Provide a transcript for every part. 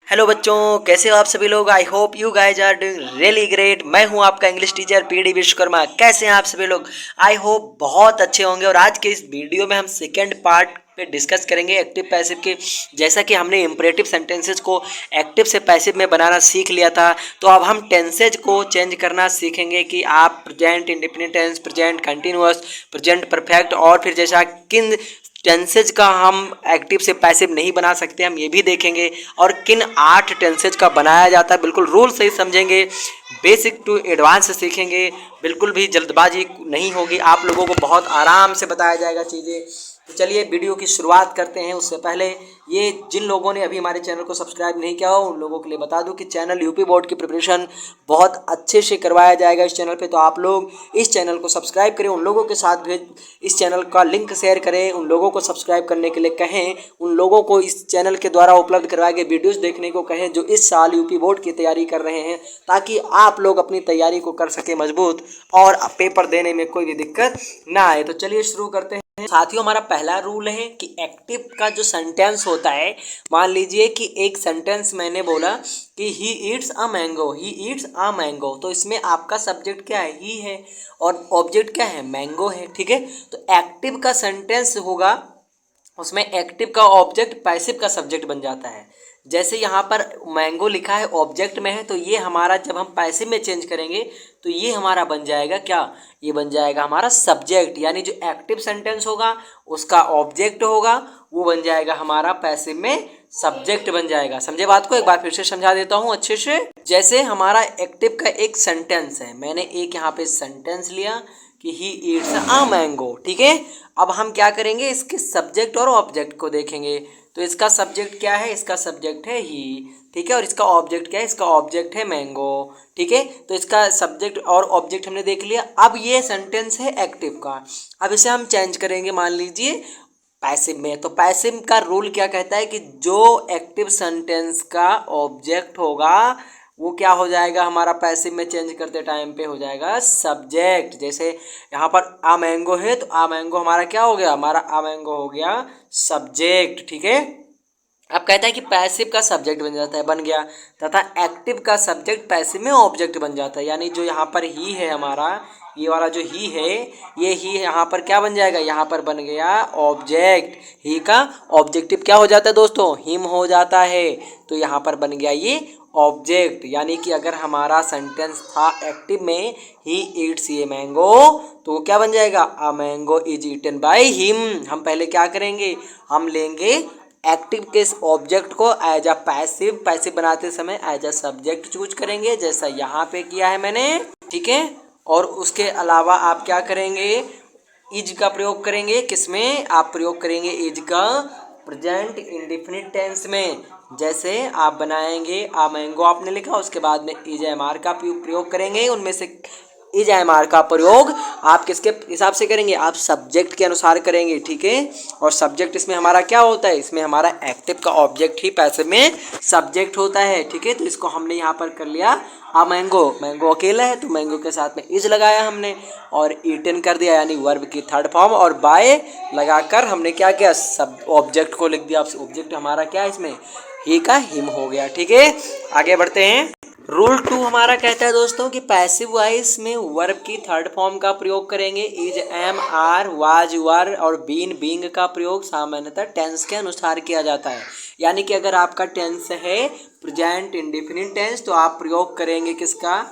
Hello बच्चों, कैसे हो आप सभी लोग। I hope you guys are doing really great. मैं हूं आपका इंग्लिश टीचर पीडी विश्वकर्मा। कैसे हैं आप सभी लोग। आई होप बहुत अच्छे होंगे। और आज के इस वीडियो में हम सेकेंड पार्ट पे डिस्कस करेंगे एक्टिव पैसिव के। जैसा कि हमने इम्परेटिव सेंटेंसेज को एक्टिव से पैसिव में बनाना सीख लिया था, तो अब हम टेंसेज को चेंज करना सीखेंगे कि आप present indefinite tense, present continuous, present perfect और फिर जैसा किन टेंसेज का हम एक्टिव से पैसिव नहीं बना सकते, हम ये भी देखेंगे। और किन 8 टेंसेज का बनाया जाता है, बिल्कुल रूल सही समझेंगे। बेसिक टू एडवांस सीखेंगे, बिल्कुल भी जल्दबाजी नहीं होगी। आप लोगों को बहुत आराम से बताया जाएगा चीज़ें। तो चलिए वीडियो की शुरुआत करते हैं। उससे पहले ये जिन लोगों ने अभी हमारे चैनल को सब्सक्राइब नहीं किया हो उन लोगों के लिए बता दूं कि चैनल यूपी बोर्ड की प्रिपरेशन बहुत अच्छे से करवाया जाएगा इस चैनल पे। तो आप लोग इस चैनल को सब्सक्राइब करें, उन लोगों के साथ भी इस चैनल का लिंक शेयर करें, उन लोगों को सब्सक्राइब करने के लिए कहें, उन लोगों को इस चैनल के द्वारा उपलब्ध करवाए गए वीडियोज़ देखने को कहें जो इस साल यूपी बोर्ड की तैयारी कर रहे हैं, ताकि आप लोग अपनी तैयारी को कर सके मजबूत और पेपर देने में कोई भी दिक्कत ना आए। तो चलिए शुरू करते हैं। साथियों, हमारा पहला रूल है कि एक्टिव का जो सेंटेंस होता है, मान लीजिए कि एक सेंटेंस मैंने बोला कि he eats a mango, he eats a mango, तो इसमें आपका सब्जेक्ट क्या है, ही है, और ऑब्जेक्ट क्या है, मैंगो है। ठीक है, तो एक्टिव का सेंटेंस होगा, उसमें एक्टिव का ऑब्जेक्ट पैसिव का सब्जेक्ट बन जाता है। जैसे यहाँ पर मैंगो लिखा है ऑब्जेक्ट में है, तो ये हमारा जब हम पैसिव में चेंज करेंगे तो ये हमारा बन जाएगा क्या, ये बन जाएगा हमारा सब्जेक्ट। यानी जो एक्टिव सेंटेंस होगा उसका ऑब्जेक्ट होगा, वो बन जाएगा हमारा पैसिव में सब्जेक्ट बन जाएगा। समझे बात को, एक बार फिर से समझा देता हूँ अच्छे से। जैसे हमारा एक्टिव का एक सेंटेंस है, मैंने एक यहाँ पे सेंटेंस लिया कि ही ईट्स अ मैंगो। ठीक है, अब हम क्या करेंगे, इसके सब्जेक्ट और ऑब्जेक्ट को देखेंगे। तो इसका सब्जेक्ट क्या है, इसका सब्जेक्ट है ही। ठीक है, और इसका ऑब्जेक्ट क्या है, इसका ऑब्जेक्ट है मैंगो। ठीक है, तो इसका सब्जेक्ट और ऑब्जेक्ट हमने देख लिया। अब ये सेंटेंस है एक्टिव का। अब इसे हम चेंज करेंगे, मान लीजिए पैसिव में। तो पैसिव का रूल क्या कहता है कि जो एक्टिव सेंटेंस का ऑब्जेक्ट होगा वो क्या हो जाएगा, हमारा पैसिव में चेंज करते टाइम पे हो जाएगा सब्जेक्ट। जैसे यहाँ पर आ मैंगो है, तो आ मैंगो हमारा क्या हो गया, हमारा आ मैंगो हो गया सब्जेक्ट। ठीक है, अब कहता है कि पैसिव का सब्जेक्ट बन जाता है, बन गया, तथा एक्टिव का सब्जेक्ट पैसिव में ऑब्जेक्ट बन जाता है। यानी जो यहाँ पर ही है हमारा, ये वाला जो ही है, ये ही यहाँ पर क्या बन जाएगा, यहाँ पर बन गया ऑब्जेक्ट। ही का ऑब्जेक्टिव क्या हो जाता है दोस्तों, हिम हो जाता है। तो यहाँ पर बन गया ये ऑब्जेक्ट। यानी कि अगर हमारा सेंटेंस था एक्टिव में ही ईट्स ये मैंगो, तो वो क्या बन जाएगा, a mango is eaten by him. हम पहले क्या करेंगे, हम लेंगे एक्टिव के ऑब्जेक्ट को एज अ पैसिव, पैसिव बनाते समय एज अ सब्जेक्ट चूज करेंगे, जैसा यहाँ पे किया है मैंने। ठीक है, और उसके अलावा आप क्या करेंगे, इज का प्रयोग करेंगे। किसमें आप प्रयोग करेंगे इज का, प्रेजेंट इंडेफिनिट टेंस में। जैसे आप बनाएंगे आ मैंगो आपने लिखा, उसके बाद में इज एम आर का प्रयोग करेंगे। उनमें से इज एम आर का प्रयोग आप किसके हिसाब से करेंगे, आप सब्जेक्ट के अनुसार करेंगे। ठीक है, और सब्जेक्ट इसमें हमारा क्या होता है, इसमें हमारा एक्टिव का ऑब्जेक्ट ही पैसिव में सब्जेक्ट होता है। ठीक है, तो इसको हमने यहाँ पर कर लिया आ मैंगो, मैंगो अकेला है तो मैंगो के साथ में इज लगाया हमने, और ईटन कर दिया यानी वर्ब की थर्ड फॉर्म, और बाय लगाकर हमने क्या किया, सब ऑब्जेक्ट को लिख दिया। ऑब्जेक्ट हमारा क्या है इसमें, ही का हिम हो गया। ठीक है, आगे बढ़ते हैं। रूल 2 हमारा कहता है दोस्तों कि पैसिव वॉइस में वर्ब की थर्ड फॉर्म का प्रयोग करेंगे। इज, एम, आर, वाज, वर और बीन, बींग का प्रयोग सामान्यतः टेंस के अनुसार किया जाता है। यानी कि अगर आपका टेंस है प्रेजेंट इंडेफिनिट टेंस, तो आप प्रयोग करेंगे किसका,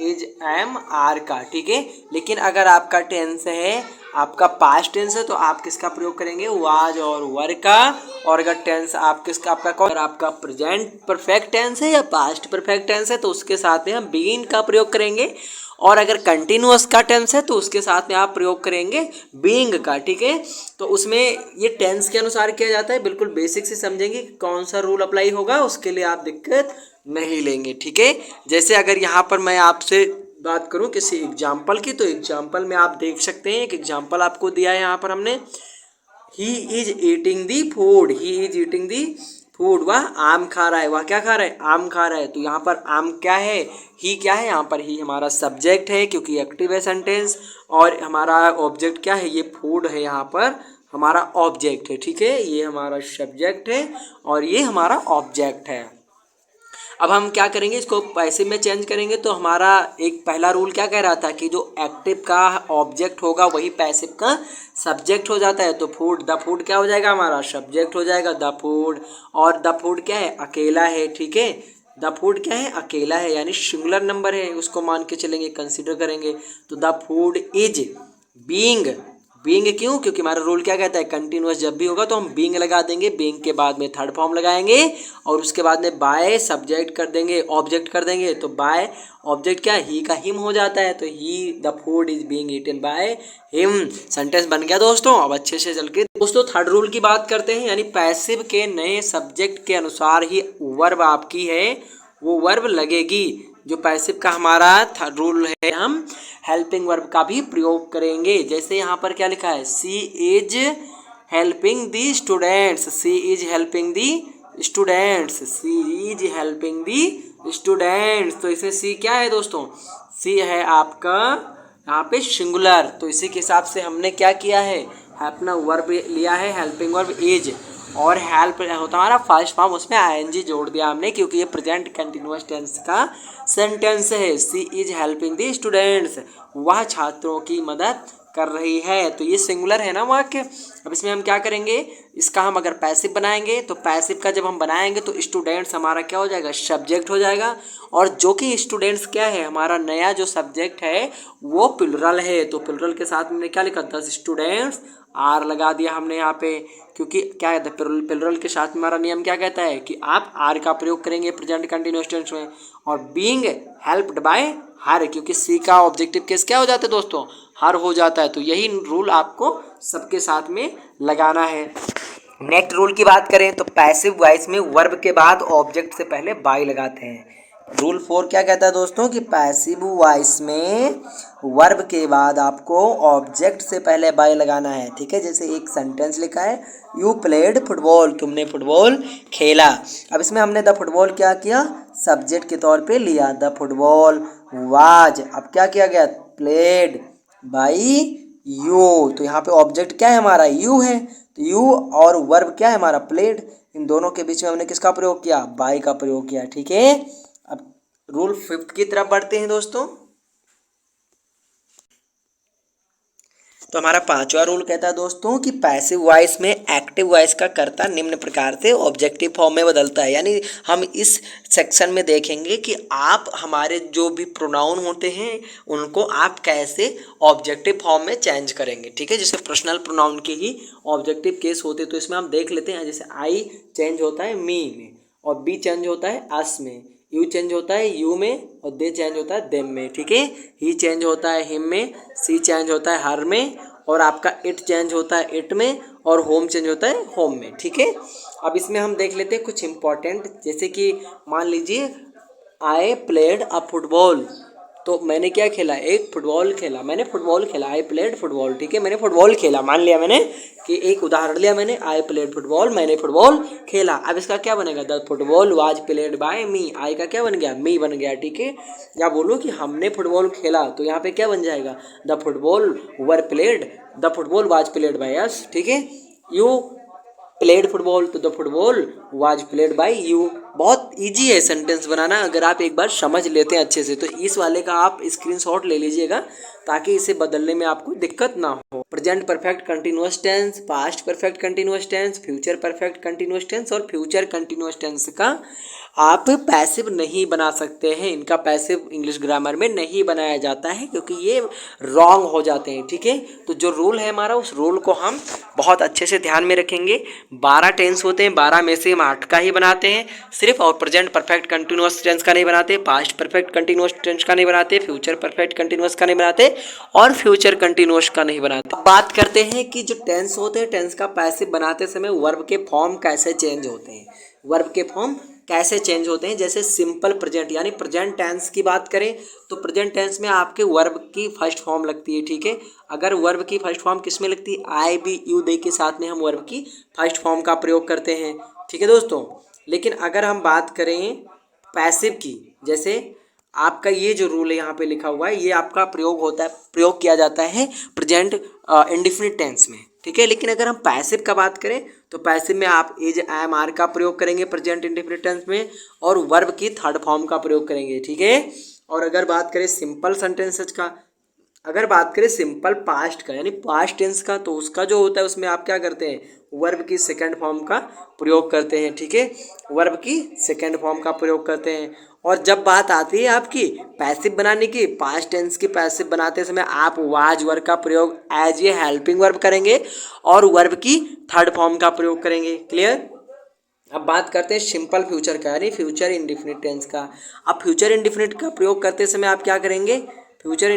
इज, एम, आर का। ठीक है, लेकिन अगर आपका टेंस है, आपका पास्ट टेंस है, तो आप किसका प्रयोग करेंगे, वाज और वर का। और अगर टेंस आप किसका, आपका कौन, अगर आपका प्रेजेंट परफेक्ट टेंस है या पास्ट परफेक्ट टेंस है, तो उसके साथ में हम बीन का प्रयोग करेंगे। और अगर कंटिन्यूअस का टेंस है तो उसके साथ में आप प्रयोग करेंगे बीइंग का। ठीक है, तो उसमें ये टेंस के अनुसार किया जाता है। बिल्कुल बेसिक से समझेंगे कि कौन सा रूल अप्लाई होगा, उसके लिए आप दिक्कत नहीं लेंगे। ठीक है, जैसे अगर यहाँ पर मैं आपसे बात करूँ किसी एग्जाम्पल की, तो एग्जाम्पल में आप देख सकते हैं, एक एग्जाम्पल आपको दिया है यहाँ पर हमने, he is eating the food, he is eating the food, वह आम खा रहा है, वह क्या खा रहा है, आम खा रहा है। तो यहाँ पर आम क्या है, ही क्या है, यहाँ पर ही हमारा सब्जेक्ट है क्योंकि एक्टिव है सेंटेंस, और हमारा ऑब्जेक्ट क्या है, ये फूड है, यहाँ पर हमारा ऑब्जेक्ट है। ठीक है, ये हमारा सब्जेक्ट है और ये हमारा ऑब्जेक्ट है। अब हम क्या करेंगे, इसको पैसिव में चेंज करेंगे। तो हमारा एक पहला रूल क्या कह रहा था कि जो एक्टिव का ऑब्जेक्ट होगा वही पैसिव का सब्जेक्ट हो जाता है। तो फूड, द फूड क्या हो जाएगा, हमारा सब्जेक्ट हो जाएगा द फूड। और द फूड क्या है, अकेला है, ठीक है। द फूड क्या है, अकेला है, यानी सिंगुलर नंबर है, उसको मान के चलेंगे, कंसीडर करेंगे। तो the food is being, being क्यों, क्योंकि हमारा रूल क्या कहता है, कंटिन्यूअस जब भी होगा तो हम बीइंग लगा देंगे, बीइंग के बाद में थर्ड फॉर्म लगाएंगे और उसके बाद में बाय सब्जेक्ट कर देंगे, ऑब्जेक्ट कर देंगे। तो बाय ऑब्जेक्ट क्या है, ही का हिम हो जाता है। तो he the food is being eaten by him, sentence बन गया दोस्तों। अब अच्छे से चल के दोस्तों थर्ड रूल की बात करते हैं, यानी पैसिव के नए सब्जेक्ट के अनुसार ही वर्ब आपकी है वो वर्ब लगेगी। जो पैसिव का हमारा थर्ड रूल है, हम हेल्पिंग वर्ब का भी प्रयोग करेंगे। जैसे यहाँ पर क्या लिखा है, she is helping the students, she is helping the students, she is helping the students. तो इसमें सी क्या है दोस्तों, सी है आपका यहाँ पे सिंगुलर। तो इसी के हिसाब से हमने क्या किया है, अपना वर्ब लिया है हेल्पिंग वर्ब इज, और हेल्प होता हमारा फर्स्ट फॉर्म, उसमें आईएनजी जोड़ दिया हमने क्योंकि ये प्रेजेंट कंटिन्यूअस टेंस का सेंटेंस है। She is helping the students, वह छात्रों की मदद कर रही है। तो ये सिंगुलर है ना वाक्य। अब इसमें हम क्या करेंगे, इसका हम अगर पैसिव बनाएंगे तो पैसिव का जब हम बनाएंगे तो स्टूडेंट्स हमारा क्या हो जाएगा, सब्जेक्ट हो जाएगा। और जो कि स्टूडेंट्स क्या है, हमारा नया जो सब्जेक्ट है वो प्लुरल है। तो प्लुरल के साथ हमने क्या लिखा, 10 स्टूडेंट्स, आर लगा दिया हमने यहाँ पे, क्योंकि क्या कहता है प्लुरल के साथ हमारा नियम क्या कहता है कि आप आर का प्रयोग करेंगे प्रेजेंट कंटिन्यूअस टेंस में। और बीइंग हेल्प्ड बाय हर, क्योंकि सी का ऑब्जेक्टिव केस क्या हो जाता है दोस्तों, हर हो जाता है। तो यही रूल आपको सबके साथ में लगाना है। नेक्स्ट रूल की बात करें तो पैसिव वॉइस में वर्ब के बाद ऑब्जेक्ट से पहले बाय लगाते हैं। रूल 4 क्या कहता है दोस्तों कि पैसिव वॉइस में वर्ब के बाद आपको ऑब्जेक्ट से पहले बाय लगाना है, ठीक है। जैसे एक सेंटेंस लिखा है, यू प्लेड फुटबॉल, तुमने फुटबॉल खेला। अब इसमें हमने द फुटबॉल क्या किया, सब्जेक्ट के तौर पे लिया, द फुटबॉल वाज, अब क्या किया गया, प्लेड बाई यू। तो यहाँ पे ऑब्जेक्ट क्या है हमारा, यू है। तो यू और वर्ब क्या है हमारा, प्लेड। इन दोनों के बीच में हमने किसका प्रयोग किया, बाय का प्रयोग किया, ठीक है। अब रूल 5 की तरफ बढ़ते हैं दोस्तों। तो हमारा 5वां रूल कहता है दोस्तों कि पैसिव वॉइस में एक्टिव वॉइस का कर्ता निम्न प्रकार से ऑब्जेक्टिव फॉर्म में बदलता है। यानी हम इस सेक्शन में देखेंगे कि आप हमारे जो भी प्रोनाउन होते हैं उनको आप कैसे ऑब्जेक्टिव फॉर्म में चेंज करेंगे, ठीक है। जैसे पर्सनल प्रोनाउन के ही ऑब्जेक्टिव केस होते तो इसमें हम देख लेते हैं। जैसे आई चेंज होता है मी में, और बी चेंज होता है अस में, यू चेंज होता है यू में, और दे चेंज होता है देम में, ठीक है। ही चेंज होता है हिम में, सी चेंज होता है हर में, और आपका इट चेंज होता है इट में, और होम चेंज होता है होम में, ठीक है। अब इसमें हम देख लेते हैं कुछ इंपॉर्टेंट, जैसे कि मान लीजिए आई प्लेड अ फुटबॉल, तो मैंने क्या खेला, एक फुटबॉल खेला, मैंने फुटबॉल खेला, आई प्लेड फुटबॉल, ठीक है। मैंने फुटबॉल खेला, मान लिया मैंने कि एक उदाहरण लिया मैंने, आई प्लेड फुटबॉल, मैंने फुटबॉल खेला। अब इसका क्या बनेगा, the football was played by me, I का क्या बन गया, मी बन गया, ठीक है। या बोलो कि हमने फुटबॉल खेला, तो यहाँ पे क्या बन जाएगा, the football were played, the football was played by अस, ठीक है। यू प्लेड फुटबॉल, तो the football was played bye you. बहुत इजी है सेंटेंस बनाना, अगर आप एक बार समझ लेते हैं अच्छे से। तो इस वाले का आप स्क्रीनशॉट ले लीजिएगा ताकि इसे बदलने में आपको दिक्कत ना हो। Present perfect continuous tense, past perfect continuous tense, future perfect continuous tense और फ्यूचर कंटिन्यूअस टेंस का आप पैसिव नहीं बना सकते हैं। इनका पैसिव इंग्लिश ग्रामर में नहीं बनाया जाता है क्योंकि ये रॉन्ग हो जाते हैं, ठीक है। तो जो रूल है हमारा, उस रूल को हम बहुत अच्छे से ध्यान में रखेंगे। 12 टेंस होते हैं, 12 में से हम 8 का ही बनाते हैं सिर्फ, और प्रेजेंट परफेक्ट कंटिन्यूअस टेंस का नहीं बनाते, पास्ट परफेक्ट कंटिन्यूअस टेंस का नहीं बनाते, फ्यूचर परफेक्ट कंटिन्यूअस का नहीं बनाते, और फ्यूचर कंटिन्यूअस का नहीं बनाते। अब बात करते हैं कि जो टेंस होते हैं, टेंस का पैसिव बनाते समय वर्ब के फॉर्म कैसे चेंज होते हैं, वर्ब के फॉर्म कैसे चेंज होते हैं। जैसे सिंपल प्रेजेंट यानी प्रेजेंट टेंस की बात करें तो प्रेजेंट टेंस में आपके वर्ब की फर्स्ट फॉर्म लगती है, ठीक है। अगर वर्ब की फर्स्ट फॉर्म किस में लगती है, आई बी यू दे के साथ में हम वर्ब की फर्स्ट फॉर्म का प्रयोग करते हैं, ठीक है दोस्तों। लेकिन अगर हम बात करें पैसिव की, जैसे आपका ये जो रूल है यहाँ पे लिखा हुआ है, ये आपका प्रयोग होता है, प्रयोग किया जाता है प्रेजेंट इंडेफिनिट टेंस में, ठीक है। लेकिन अगर हम पैसिव का बात करें तो पैसिव में आप इज एम आर का प्रयोग करेंगे प्रेजेंट इंडेफिनिट टेंस में और वर्ब की थर्ड फॉर्म का प्रयोग करेंगे, ठीक है। और अगर बात करें सिंपल सेंटेंसेज का, अगर बात करें सिंपल पास्ट का यानी पास्ट टेंस का, तो उसका जो होता है उसमें आप क्या करते हैं, वर्ब की सेकंड फॉर्म का प्रयोग करते हैं, ठीक है। वर्ब की सेकंड फॉर्म का प्रयोग करते हैं। और जब बात आती है आपकी पैसिव बनाने की, पास्ट टेंस की पैसिव बनाते समय आप वाज वर्ब का प्रयोग एज ए हेल्पिंग वर्ब करेंगे और वर्ब की थर्ड फॉर्म का प्रयोग करेंगे। क्लियर। अब बात करते हैं सिंपल फ्यूचर का यानी फ्यूचर इंडिफिनिट टेंस का। अब फ्यूचर इंडिफिनिट का प्रयोग करते समय आप क्या करेंगे, फ्यूचर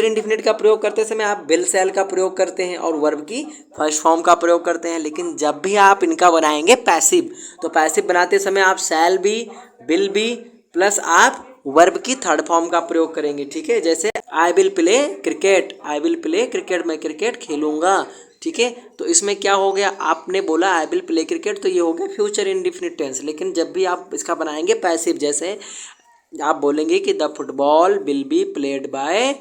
इंडिफिनिट का प्रयोग करते समय आप विल शैल का प्रयोग करते हैं और वर्ब की फर्स्ट फॉर्म का प्रयोग करते हैं। लेकिन जब भी आप इनका बनाएंगे पैसिव, तो पैसिव बनाते समय आप शैल भी, विल भी प्लस आप वर्ब की थर्ड फॉर्म का प्रयोग करेंगे, ठीक है। जैसे I will play cricket, I will play cricket, मैं क्रिकेट खेलूंगा, ठीक है। तो इसमें क्या हो गया, आपने बोला आई विल प्ले क्रिकेट, तो ये हो गया फ्यूचर इंडिफिनिट टेंस। लेकिन जब भी आप इसका बनाएंगे पैसिव, जैसे आप बोलेंगे कि the football will be played by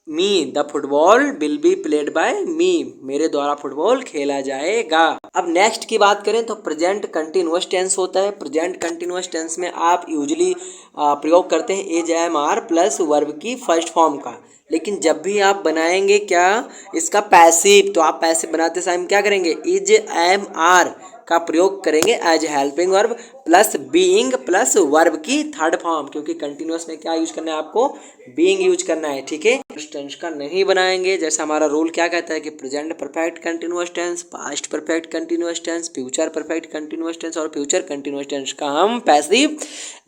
me, the football will be played by me, मेरे द्वारा फुटबॉल खेला जाएगा। अब नेक्स्ट की बात करें तो प्रेजेंट कंटिन्यूअस टेंस होता है। प्रेजेंट कंटिन्यूअस टेंस में आप यूजुअली प्रयोग करते हैं is am are plus verb की फर्स्ट फॉर्म का। लेकिन जब भी आप बनाएंगे क्या, इसका पैसिव, तो आप पैसिव बनाते समय क्या करेंगे, इज एम आर का प्रयोग करेंगे as helping verb plus being plus verb की थर्ड फॉर्म, क्योंकि कंटिन्यूअस में क्या यूज करना है आपको, बीइंग यूज करना है, ठीक है। टेंस का नहीं बनाएंगे, जैसे हमारा रूल क्या कहता है कि present perfect continuous tense, past perfect continuous tense, future perfect continuous tense और फ्यूचर कंटिन्यूअस टेंस का हम पैसिव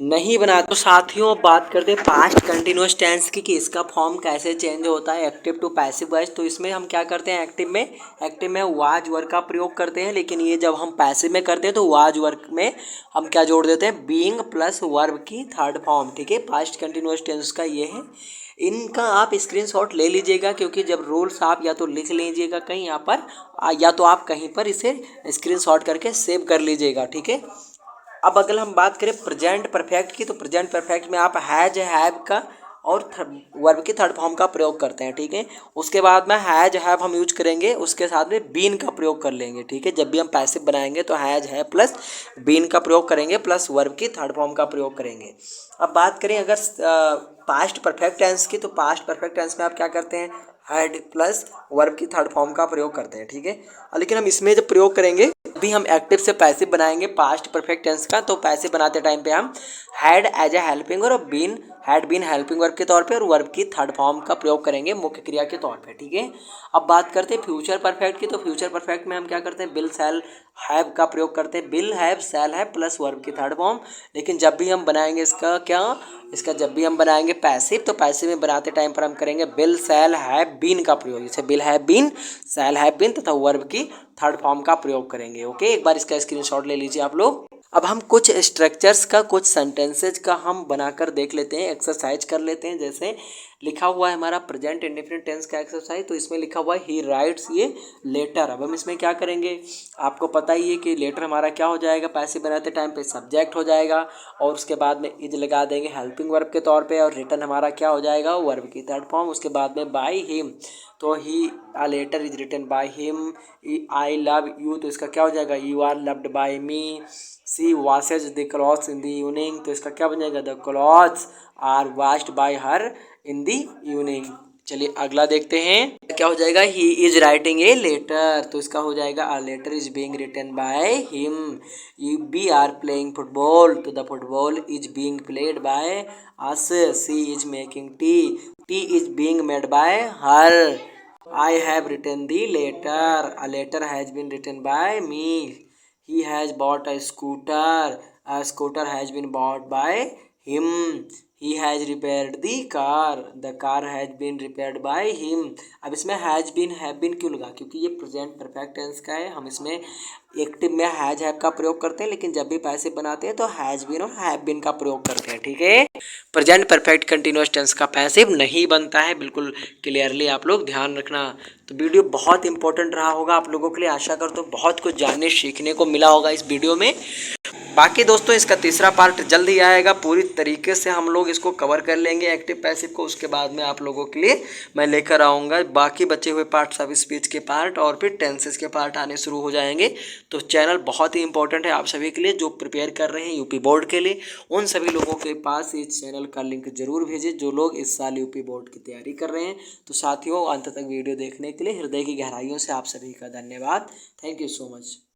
नहीं बनाते। तो साथियों बात करते हैं पास्ट कंटिन्यूअस टेंस की कि इसका फॉर्म कैसे चेंज होता है एक्टिव टू पैसिव वाइज। तो इसमें हम क्या करते हैं, एक्टिव में वाज वर्ब का प्रयोग करते हैं। लेकिन ये जब हम पैसिव में करते हैं तो वाज वर्ब में हम क्या जोड़ देते हैं, बीइंग प्लस वर्ब की थर्ड फॉर्म, ठीक है। पास्ट कंटिन्यूअस टेंस का ये है। इनका आप स्क्रीनशॉट ले लीजिएगा, क्योंकि जब रूल्स आप या तो लिख लीजिएगा कहीं यहाँ पर, या तो आप कहीं पर इसे स्क्रीनशॉट करके सेव कर लीजिएगा, ठीक है। अब अगर हम बात करें प्रेजेंट परफेक्ट की, तो प्रेजेंट परफेक्ट में आप हैज हैव का और वर्ब की थर्ड फॉर्म का प्रयोग करते हैं, ठीक है। उसके बाद में हैज हैव हम यूज करेंगे, उसके साथ में बीन का प्रयोग कर लेंगे, ठीक है। जब भी हम पैसिव बनाएंगे तो हैज हैव प्लस बीन का प्रयोग करेंगे प्लस वर्ब की थर्ड फॉर्म का प्रयोग करेंगे। अब बात करें अगर पास्ट परफेक्ट टेंस की, तो पास्ट परफेक्ट टेंस में आप क्या करते हैं, हैड प्लस वर्ब की थर्ड फॉर्म का प्रयोग करते हैं, ठीक है। लेकिन हम इसमें जब प्रयोग करेंगे भी हम एक्टिव से पैसिव बनाएंगे पास्ट परफेक्ट टेंस का, तो पैसिव बनाते टाइम पे हम हैड एज ए हेल्पिंग और been, had been helping verb के तौर पे और वर्ब की थर्ड फॉर्म का प्रयोग करेंगे मुख्य क्रिया के तौर पे, ठीक है। अब बात करते हैं फ्यूचर परफेक्ट की, तो फ्यूचर परफेक्ट में हम क्या करते हैं, बिल शैल हैव का प्रयोग करते हैं, bill have shall have plus verb की थर्ड फॉर्म। लेकिन जब भी हम बनाएंगे इसका जब भी हम बनाएंगे पैसिव, तो पैसिव में बनाते टाइम पर हम करेंगे बिल शैल हैव बीन का प्रयोग, जैसे will have been, shall have been तथा वर्ब की थर्ड फॉर्म का प्रयोग करेंगे, ओके। एक बार इसका स्क्रीनशॉट ले लीजिए आप लोग। अब हम कुछ स्ट्रक्चर्स का, कुछ सेंटेंसेज का हम बनाकर देख लेते हैं, एक्सरसाइज कर लेते हैं। जैसे लिखा हुआ है हमारा प्रेजेंट इंडेफिनिट टेंस का एक्सरसाइज, तो इसमें लिखा हुआ है ही राइट्स ये लेटर। अब हम इसमें क्या करेंगे, आपको पता ही है कि लेटर हमारा क्या हो जाएगा, पैसिव बनाते टाइम पे सब्जेक्ट हो जाएगा और उसके बाद में इज लगा देंगे हेल्पिंग वर्ब के तौर पे और रिटर्न हमारा क्या हो जाएगा, वर्ब की थर्ड फॉर्म। उसके बाद में बाय हिम, तो he a letter is written by him. I love you, तो इसका क्या हो जाएगा, you are loved by me. She washes the clothes in the evening, तो इसका क्या बन जाएगा, the clothes are washed by her in the evening. चलिए अगला देखते हैं क्या हो जाएगा, he is writing a letter, तो इसका हो जाएगा a letter is being written by him. We are playing football, तो the football is being played by us. She is making tea is being made by her. I have written the letter. A letter has been written by me. He has bought a scooter. A scooter has been bought by him. He has repaired the car. The car has been repaired by him. अब इसमें has been have been क्यों लगा, क्योंकि ये present perfect tense का है। हम इसमें एक्टिव में हैज हैव का प्रयोग करते हैं, लेकिन जब भी पैसिव बनाते हैं तो हैज बीन और हैव बीन का प्रयोग करते हैं, ठीक है। प्रेजेंट परफेक्ट कंटिन्यूअस टेंस का पैसिव नहीं बनता है, बिल्कुल क्लियरली आप लोग ध्यान रखना। तो वीडियो बहुत इंपॉर्टेंट रहा होगा आप लोगों के लिए, आशा करता हूँ बहुत कुछ जानने सीखने को मिला होगा इस वीडियो में। बाकी दोस्तों इसका तीसरा पार्ट जल्द ही आएगा, पूरी तरीके से हम लोग इसको कवर कर लेंगे एक्टिव पैसिव को। उसके बाद में आप लोगों के लिए मैं लेकर आऊँगा बाकी बचे हुए पार्ट्स ऑफ स्पीच के पार्ट, और फिर टेंसेस के पार्ट आने शुरू हो जाएंगे। तो चैनल बहुत ही इंपॉर्टेंट है आप सभी के लिए जो प्रिपेयर कर रहे हैं यूपी बोर्ड के लिए। उन सभी लोगों के पास इस चैनल का लिंक जरूर भेजें जो लोग इस साल यूपी बोर्ड की तैयारी कर रहे हैं। तो साथियों, अंत तक वीडियो देखने के लिए हृदय की गहराइयों से आप सभी का धन्यवाद। Thank you so much.